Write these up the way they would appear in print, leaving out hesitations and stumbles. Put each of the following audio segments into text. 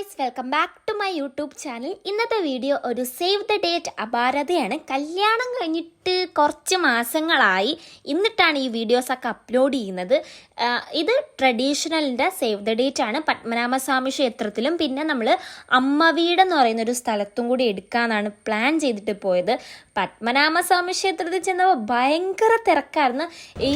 Guys, welcome back to my YouTube channel. ഇന്നത്തെ video ഒരു save the date അപാരതയാണ്. കല്യാണം കഴിഞ്ഞിട്ട് കുറച്ച് മാസങ്ങളായി, എന്നിട്ടാണ് ഈ വീഡിയോസൊക്കെ അപ്ലോഡ് ചെയ്യുന്നത്. ഇത് ട്രഡീഷണലിൻ്റെ സേവ് ദ ഡേറ്റ് ആണ്. പത്മനാഭസ്വാമി ക്ഷേത്രത്തിലും പിന്നെ നമ്മൾ അമ്മവീടെന്ന് പറയുന്നൊരു സ്ഥലത്തും കൂടി എടുക്കാമെന്നാണ് പ്ലാൻ ചെയ്തിട്ട് പോയത്. പത്മനാഭസ്വാമി ക്ഷേത്രത്തിൽ ചെന്നപ്പോൾ ഭയങ്കര തിരക്കായിരുന്നു. ഈ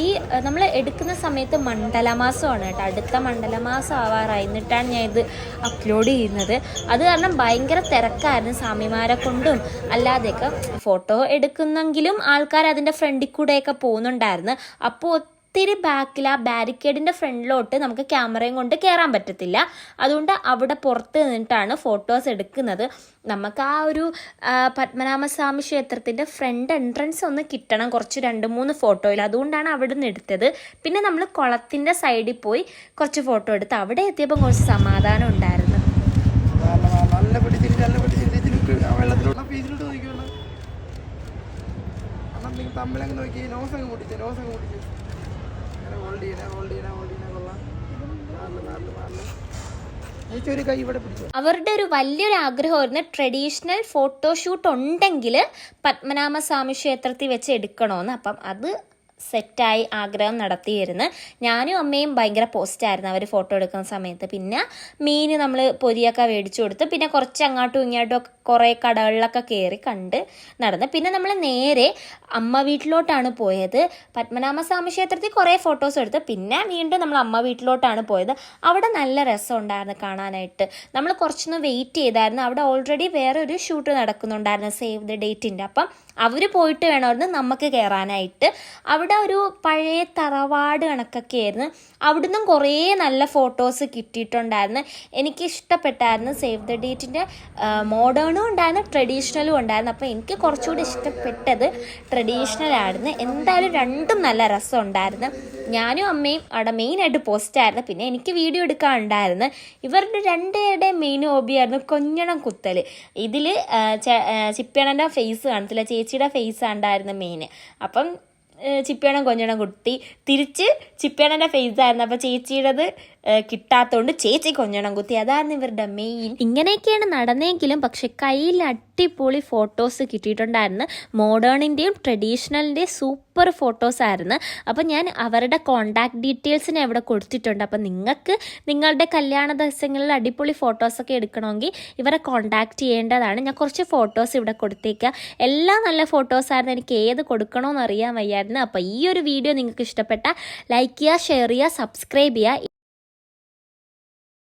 നമ്മൾ എടുക്കുന്ന സമയത്ത് മണ്ഡലമാസമാണ് കേട്ടോ, അടുത്ത മണ്ഡലമാസം ആവാറായി, എന്നിട്ടാണ് ഞാൻ ഇത് അപ്ലോഡ് ചെയ്യുന്നത്. അത് കാരണം ഭയങ്കര തിരക്കായിരുന്നു. സ്വാമിമാരെ കൊണ്ടും അല്ലാതെയൊക്കെ ഫോട്ടോ എടുക്കുന്നെങ്കിലും ആൾക്കാർ അതിൻ്റെ ഫ്രണ്ടിൽ കൂടെയൊക്കെ പോകുന്നുണ്ടായിരുന്നു. അപ്പോൾ ഒത്തിരി ബാക്കിൽ ആ ബാരിക്കേഡിൻ്റെ ഫ്രണ്ടിലോട്ട് നമുക്ക് ക്യാമറയും കൊണ്ട് കയറാൻ പറ്റത്തില്ല. അതുകൊണ്ട് അവിടെ പുറത്ത് നിന്നിട്ടാണ് ഫോട്ടോസ് എടുക്കുന്നത്. നമുക്ക് ആ ഒരു പത്മനാഭസ്വാമി ക്ഷേത്രത്തിൻ്റെ ഫ്രണ്ട് എൻട്രൻസ് ഒന്ന് കിട്ടണം, കുറച്ച് 2-3 ഫോട്ടോയിൽ. അതുകൊണ്ടാണ് അവിടെ നിന്ന് എടുത്തത്. പിന്നെ നമ്മൾ കുളത്തിൻ്റെ സൈഡിൽ പോയി കുറച്ച് ഫോട്ടോ എടുത്ത് അവിടെ എത്തിയപ്പോൾ കുറച്ച് സമാധാനം ഉണ്ടായിരുന്നു. അവരുടെ ഒരു വലിയൊരു ആഗ്രഹമായിരുന്നു ട്രഡീഷണൽ ഫോട്ടോഷൂട്ട് ഉണ്ടെങ്കിൽ പത്മനാഭസ്വാമി ക്ഷേത്രത്തിൽ വെച്ച് എടുക്കണമെന്ന്. അപ്പം അത് സെറ്റായി, ആഗ്രഹം നടത്തിയിരുന്നു. ഞാനും അമ്മയും ഭയങ്കര പോസ്റ്റായിരുന്നു അവർ ഫോട്ടോ എടുക്കുന്ന സമയത്ത്. പിന്നെ മീൻ നമ്മൾ പൊരിയൊക്കെ മേടിച്ചു കൊടുത്ത്, പിന്നെ കുറച്ച് അങ്ങോട്ടും ഇങ്ങോട്ടും ഒക്കെ കുറേ കടകളിലൊക്കെ കയറി കണ്ട് നടന്ന് പിന്നെ നമ്മൾ നേരെ അമ്മ വീട്ടിലോട്ടാണ് പോയത്. പത്മനാഭസ്വാമി ക്ഷേത്രത്തിൽ കുറേ ഫോട്ടോസ് എടുത്ത് പിന്നെ വീണ്ടും നമ്മൾ അമ്മ വീട്ടിലോട്ടാണ് പോയത്. അവിടെ നല്ല രസമുണ്ടായിരുന്നു കാണാനായിട്ട്. നമ്മൾ കുറച്ചൊന്ന് വെയിറ്റ് ചെയ്തായിരുന്നു. അവിടെ ഓൾറെഡി വേറെ ഒരു ഷൂട്ട് നടക്കുന്നുണ്ടായിരുന്നു സേവ് ദ ഡേറ്റിൻ്റെ. അപ്പം അവർ പോയിട്ട് വേണമായിരുന്നു നമുക്ക് കയറാനായിട്ട്. അവിടെ ഒരു പഴയ തറവാട് കണക്കൊക്കെ ആയിരുന്നു. അവിടുന്ന് കുറേ നല്ല ഫോട്ടോസ് കിട്ടിയിട്ടുണ്ടായിരുന്നു. എനിക്ക് ഇഷ്ടപ്പെട്ടായിരുന്നു. സേവ് ദ ഡേറ്റിൻ്റെ മോഡേണും ഉണ്ടായിരുന്നു, ട്രഡീഷണലും ഉണ്ടായിരുന്നു. അപ്പോൾ എനിക്ക് കുറച്ചുകൂടി ഇഷ്ടപ്പെട്ടത് ട്രഡീഷണലായിരുന്നു. എന്തായാലും രണ്ടും നല്ല രസം ഉണ്ടായിരുന്നു. ഞാനും അമ്മയും അവിടെ മെയിനായിട്ട് പോസ്റ്റായിരുന്നു. പിന്നെ എനിക്ക് വീഡിയോ എടുക്കാനുണ്ടായിരുന്നു. ഇവരുടെ രണ്ടുപേരുടെയും മെയിൻ ഹോബിയായിരുന്നു കൊഞ്ഞണം കുത്തൽ. ഇതിൽ ചിപ്പിയണൻ്റെ ഫേസ് കാണത്തില്ല, ചേച്ചിയുടെ ഫേസ് ഉണ്ടായിരുന്നു മെയിൻ. അപ്പം ചിപ്പിയണം കൊഞ്ഞണം കുത്തി, തിരിച്ച് ചിപ്പിയണൻ്റെ ഫേസ് ആയിരുന്നു. അപ്പോൾ ചേച്ചിയുടേത് കിട്ടാത്തതുകൊണ്ട് ചേച്ചി കൊഞ്ഞണം കുത്തി. അതായിരുന്നു ഇവരുടെ മെയിൻ. ഇങ്ങനെയൊക്കെയാണ് നടന്നെങ്കിലും പക്ഷെ കയ്യിൽ അടിപൊളി ഫോട്ടോസ് കിട്ടിയിട്ടുണ്ടായിരുന്നു. മോഡേണിൻ്റെയും ട്രഡീഷണലിൻ്റെയും സൂപ്പർ ഫോട്ടോസ് ആയിരുന്നു. അപ്പോൾ ഞാൻ അവരുടെ കോണ്ടാക്ട് ഡീറ്റെയിൽസിനെ ഇവിടെ കൊടുത്തിട്ടുണ്ട്. അപ്പോൾ നിങ്ങൾക്ക് നിങ്ങളുടെ കല്യാണ ദിവസങ്ങളിൽ അടിപൊളി ഫോട്ടോസൊക്കെ എടുക്കണമെങ്കിൽ ഇവരെ കോണ്ടാക്ട് ചെയ്യേണ്ടതാണ്. ഞാൻ കുറച്ച് ഫോട്ടോസ് ഇവിടെ കൊടുത്തേക്കാം. എല്ലാം നല്ല ഫോട്ടോസായിരുന്നു. എനിക്ക് ഏത് കൊടുക്കണമെന്ന് അറിയാൻ വയ്യായിരുന്നു. അപ്പോൾ ഈ ഒരു വീഡിയോ നിങ്ങൾക്ക് ഇഷ്ടപ്പെട്ടാൽ ലൈക്ക് ചെയ്യുക, ഷെയർ ചെയ്യുക, സബ്സ്ക്രൈബ് ചെയ്യുക.